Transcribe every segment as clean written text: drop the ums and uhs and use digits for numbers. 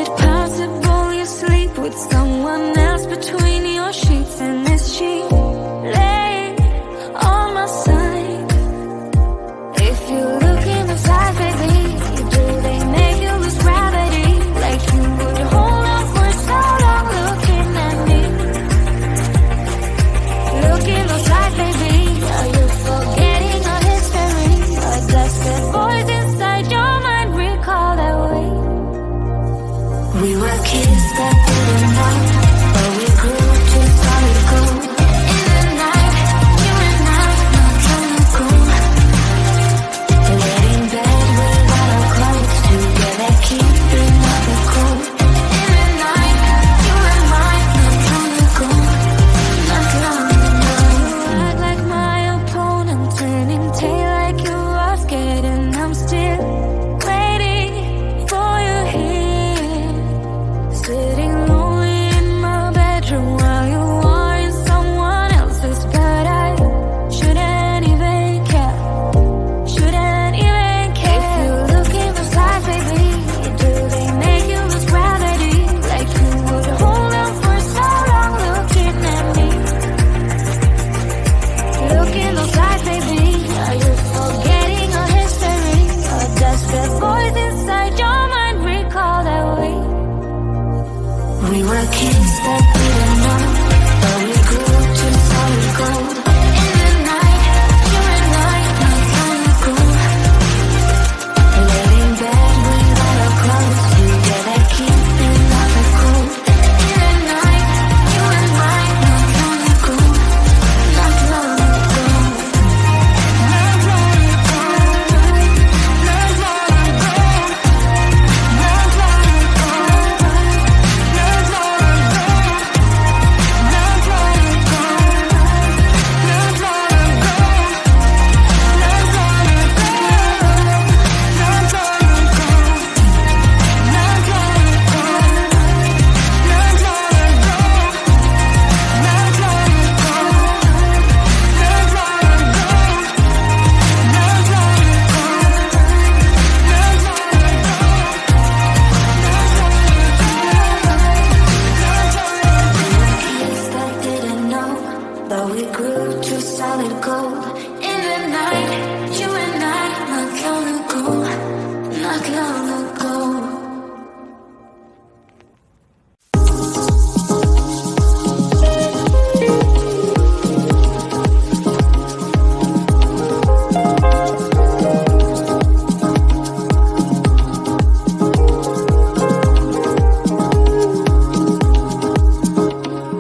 it possible you sleep with someone else between your sheets? And is she laying on my side? If you look in the eyes, baby, do they make you lose gravity? Like you would hold on for so long looking at me. Look in those eyes, baby, are you forgetting our history? Or does that voice inside your mind recall that way? We were kids that didn't know, but we grew to solid gold. In the night, you and I, not trying to go. Laid in bed without our clothes, together keeping up the cold. In the night, you and I, not trying to go. Not long ago. Act like my opponent, turning tail like you are scared, and I'm still waiting for you here. Sitting lonely in my bedroom while you are in someone else's, but I shouldn't even care. Shouldn't even care. If you look in those eyes, baby, do they make you lose gravity? Like you would hold on for so long looking at me. Look in those eyes, baby, are you forgetting our history? Or does that voice inside your mind recall that way? We were kids that didn't know, but we grew to solid gold. In the night, you and I, not trying to go. Laid in bed without our clothes, together keeping up the cold. In the night, you and I, not trying to go. Not long ago. Not long ago. Not long ago. Not long ago. Not long Kids that didn't know, but we grew to solid gold. In the night, you and I, not long ago, not long ago.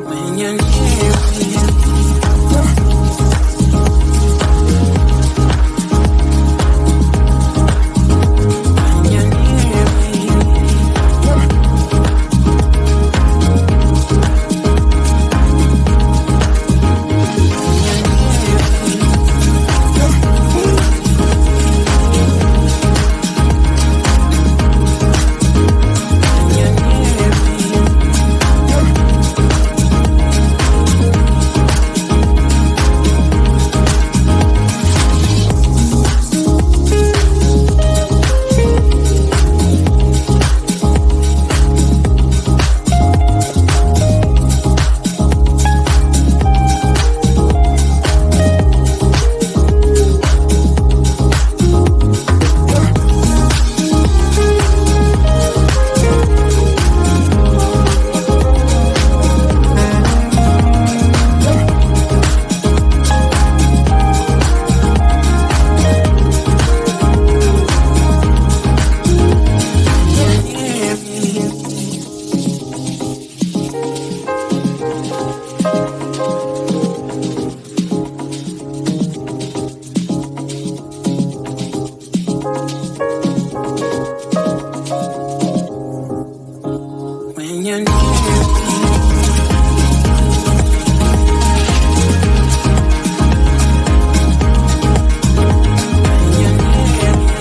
When you're near me, when you're near me, when you're near me. When you're near me. When you're near me. When you're near me.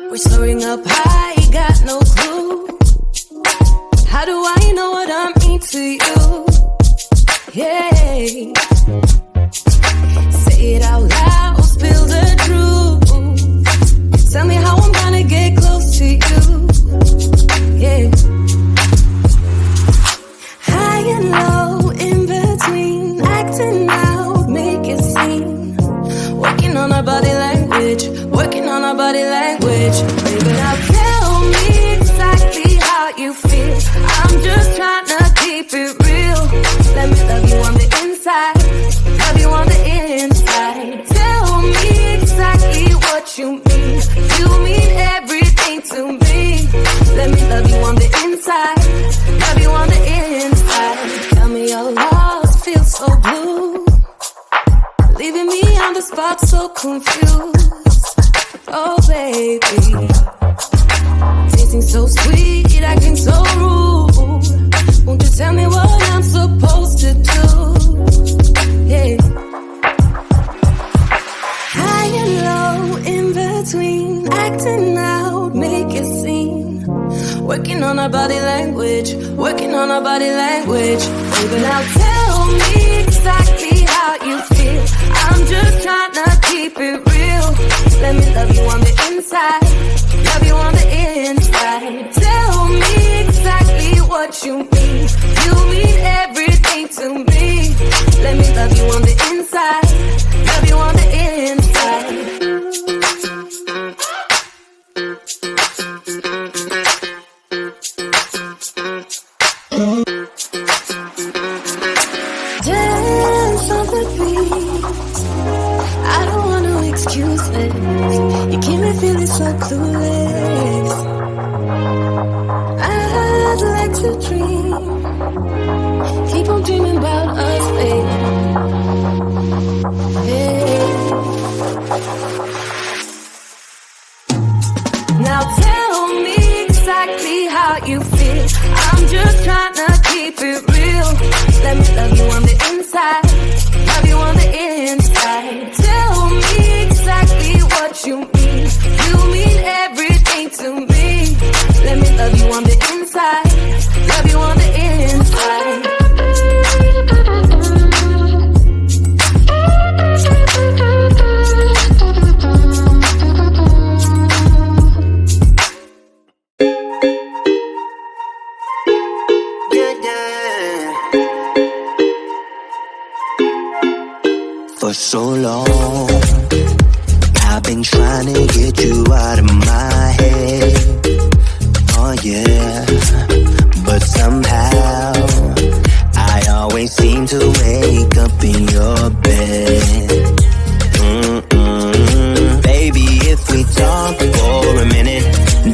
We're soaring up high, got no clue. How do I know what I mean to you? Yeah. Say it out loud, spill the truth. Tell me how I'm gonna get close to you. Yeah. High and low, in between, acting out, make it seem. Working on our body language, working on our body language. Baby, now tell me exactly how you feel. I'm just trying to keep it real. Let me love you on the inside, love you on the inside. Tell me exactly what you mean. You mean everything to me. Let me love you on the inside, love you on the inside. Tell me you're lost, feel so blue, leaving me on the spot so confused. Oh baby, tasting so sweet, acting so rude. Won't you tell me what I'm supposed to do? Yeah. High and low, in between, acting out, make it seem. Working on our body language, working on our body language. Baby, now tell me exactly how you feel. I'm just trying to keep it real. Let me love you on the inside, love you on the inside. Tell me exactly what you mean. You mean everything to me. Let me love you on the inside, love you on the inside. Dance on the beat, I don't want no excuses. You keep me feeling so clueless. I'd like to dream, keep on dreaming about us, baby. Hey. Now tell me exactly how you feel. I'm just trying to keep it real. Let me love you on the inside, love you on the inside. Tell me exactly what you mean. You mean everything to me. Let me love you on the inside, love you on the inside. For so long, I've been trying to get you out of my head. Oh yeah, but somehow I always seem to wake up in your bed. Baby, if we talk for a minute,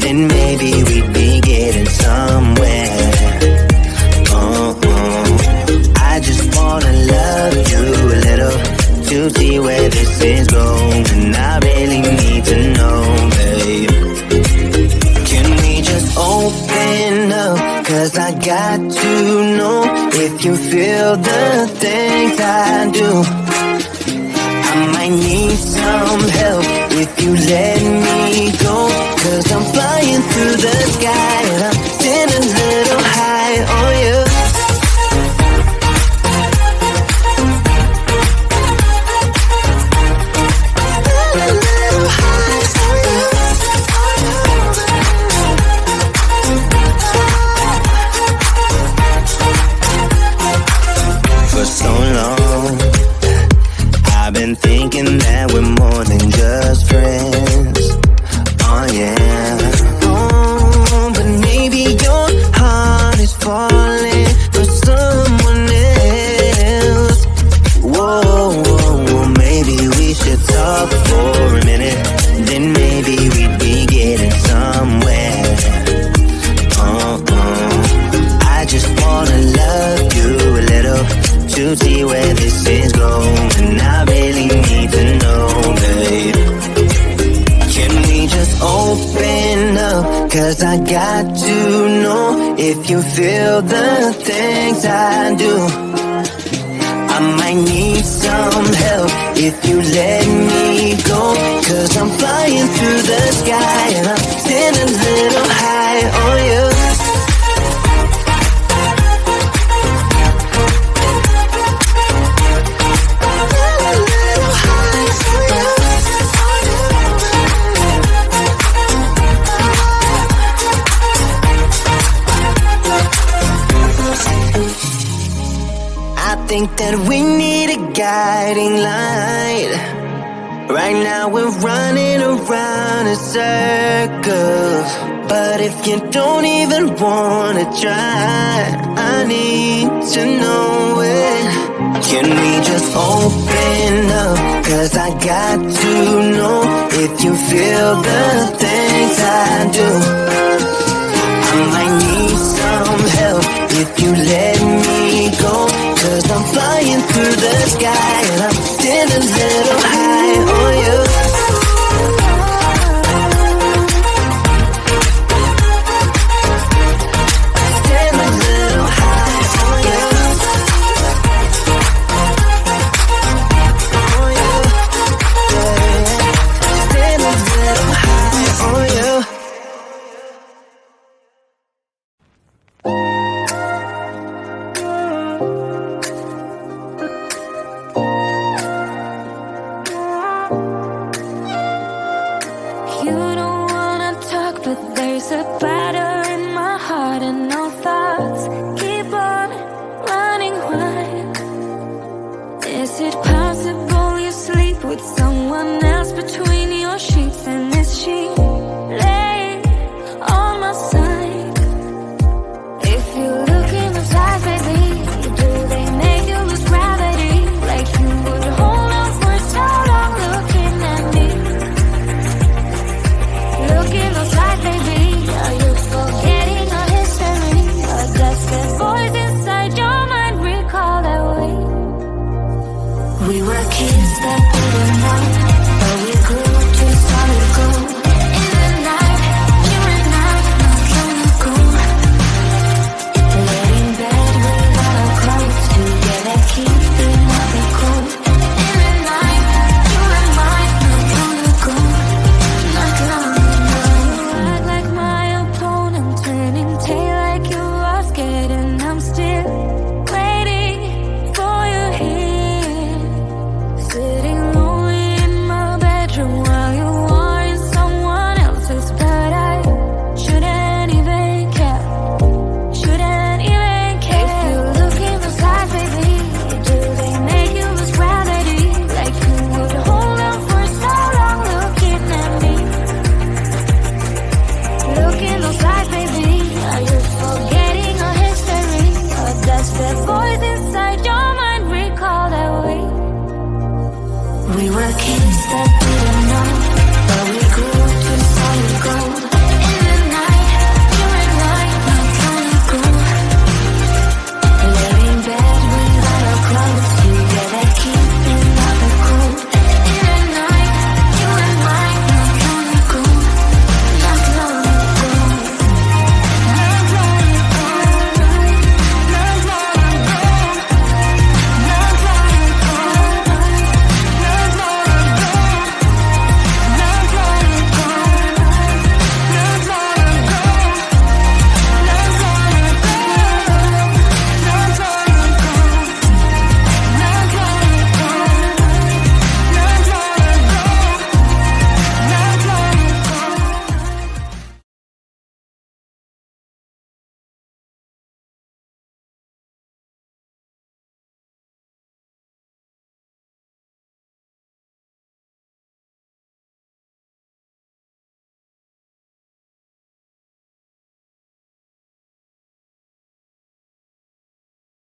then maybe we'd be getting somewhere. I just wanna love you a little to see where this is going. I really need to know, babe. Can we just open up? Cause I got to know if you feel the things I do. I might need some help if you let me go. Cause I'm flying through the sky and I'm sitting a little high on you. Thinking that we're more than just friends. Oh yeah. Oh, but maybe your heart is falling for someone else. Whoa, whoa, whoa. Maybe we should talk for a minute. Then maybe we'd be getting somewhere. I just wanna love you a little to see where this is going. I really need to know, babe. Can we just open up? Cause I got to know if you feel the things I do. I might need some help if you let me go. think that we need a guiding light. Right now we're running around in circles, but if you don't even wanna try, I need to know it. Can we just open up? Cause I got to know if you feel the things I do. I might need some help if you let me go. Cause I'm flying through the sky and I'm still a little high on you. Still a little high on you. On you. Yeah. Still a little high on you. You don't wanna talk, but there's a battle in my heart and no thoughts keep on running wild. Is it possible you sleep with someone else between your sheets, and is she laying on my side? If you look in those eyes, baby, do they make you lose gravity? Like you would hold on for so long looking at me. Look in those eyes, baby, are you forgetting our history? Or does that voice inside your mind recall that way? We were kids that didn't know, but we grew to solid gold. In the night, you and I, not on the go. Laid in bed without our clothes, together keeping nothing cold. In the night, you and I, not on the go. Not long ago. Act like my opponent, turning tail like you are scared, and I'm still waiting for you here. Sitting lonely in my bedroom while you are in someone else's, but I shouldn't even care. Shouldn't even care. If you look in those eyes, baby, do they make you lose gravity? Like you would hold on for so long looking at me. Look in those eyes, baby, are you forgetting our history? Or does that voice inside your mind recall that way? We were kids that